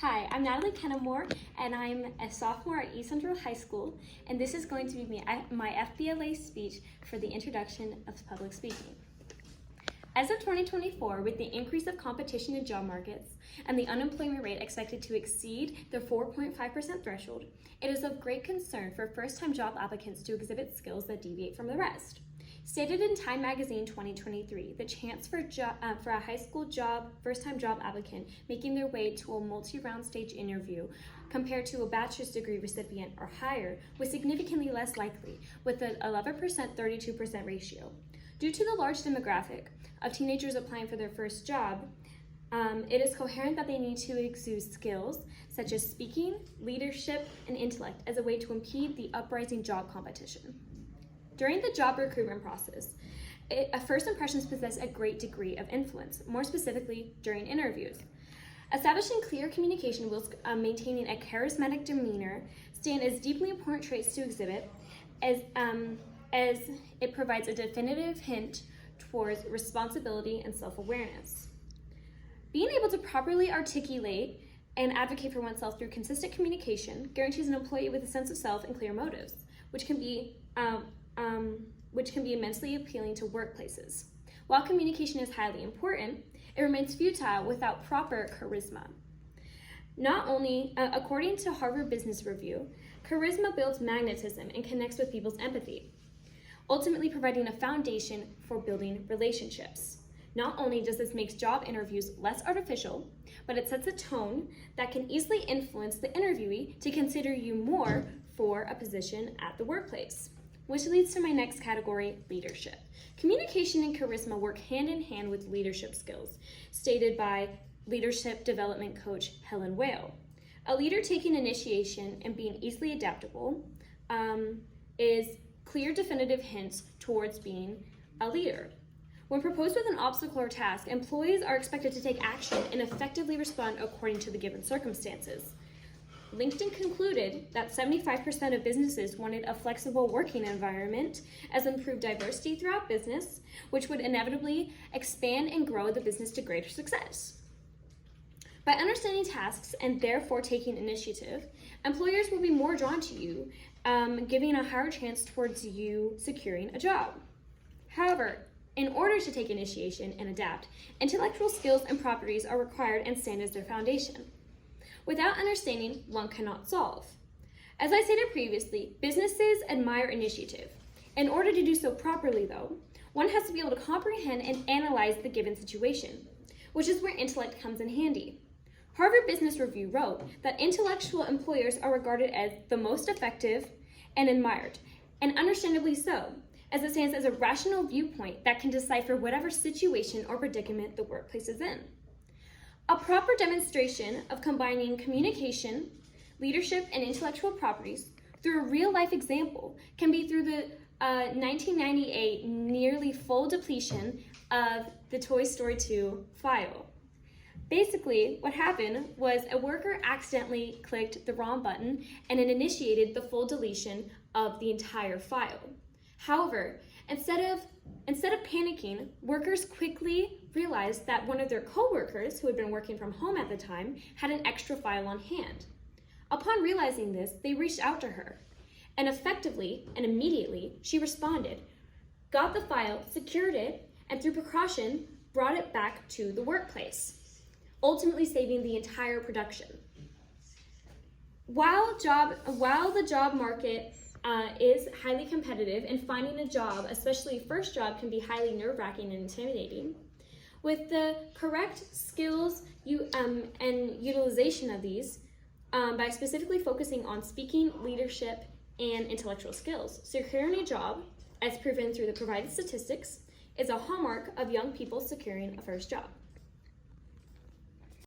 Hi, I'm Natalie Kennemore, and I'm a sophomore at East Central High School, and this is going to be my FBLA speech for the introduction of public speaking. As of 2024, with the increase of competition in job markets and the unemployment rate expected to exceed the 4.5% threshold, it is of great concern for first-time job applicants to exhibit skills that deviate from the rest. Stated in Time Magazine 2023, the chance for a high school first-time job applicant making their way to a multi-round stage interview compared to a bachelor's degree recipient or higher was significantly less likely, with an 11%-32% ratio. Due to the large demographic of teenagers applying for their first job, it is coherent that they need to exude skills such as speaking, leadership, and intellect as a way to impede the uprising job competition. During the job recruitment process, first impressions possess a great degree of influence, more specifically during interviews. Establishing clear communication whilst maintaining a charismatic demeanor stand as deeply important traits to exhibit as it provides a definitive hint towards responsibility and self-awareness. Being able to properly articulate and advocate for oneself through consistent communication guarantees an employee with a sense of self and clear motives, which can be immensely appealing to workplaces. While communication is highly important, it remains futile without proper charisma. Not only, according to Harvard Business Review, charisma builds magnetism and connects with people's empathy, ultimately providing a foundation for building relationships. Not only does this make job interviews less artificial, but it sets a tone that can easily influence the interviewee to consider you more for a position at the workplace. Which leads to my next category, leadership. Communication and charisma work hand in hand with leadership skills, stated by leadership development coach Helen Whale. A leader taking initiation and being easily adaptable is clear definitive hints towards being a leader. When proposed with an obstacle or task, employees are expected to take action and effectively respond according to the given circumstances. LinkedIn concluded that 75% of businesses wanted a flexible working environment as improved diversity throughout business, which would inevitably expand and grow the business to greater success. By understanding tasks and therefore taking initiative, employers will be more drawn to you, giving a higher chance towards you securing a job. However, in order to take initiation and adapt, intellectual skills and properties are required and stand as their foundation. Without understanding, one cannot solve. As I stated previously, businesses admire initiative. In order to do so properly, though, one has to be able to comprehend and analyze the given situation, which is where intellect comes in handy. Harvard Business Review wrote that intellectual employers are regarded as the most effective and admired, and understandably so, as it stands as a rational viewpoint that can decipher whatever situation or predicament the workplace is in. A proper demonstration of combining communication, leadership, and intellectual properties through a real-life example can be through the 1998 nearly full depletion of the Toy Story 2 file. Basically, what happened was a worker accidentally clicked the wrong button and it initiated the full deletion of the entire file. However, instead of panicking, workers quickly realized that one of their co-workers, who had been working from home at the time, had an extra file on hand. Upon realizing this, they reached out to her, and effectively and immediately, she responded, got the file, secured it, and through precaution, brought it back to the workplace, ultimately saving the entire production. While the job market is highly competitive, and finding a job, especially first job, can be highly nerve-wracking and intimidating. With the correct skills and utilization of these, by specifically focusing on speaking, leadership, and intellectual skills, securing a job, as proven through the provided statistics, is a hallmark of young people securing a first job.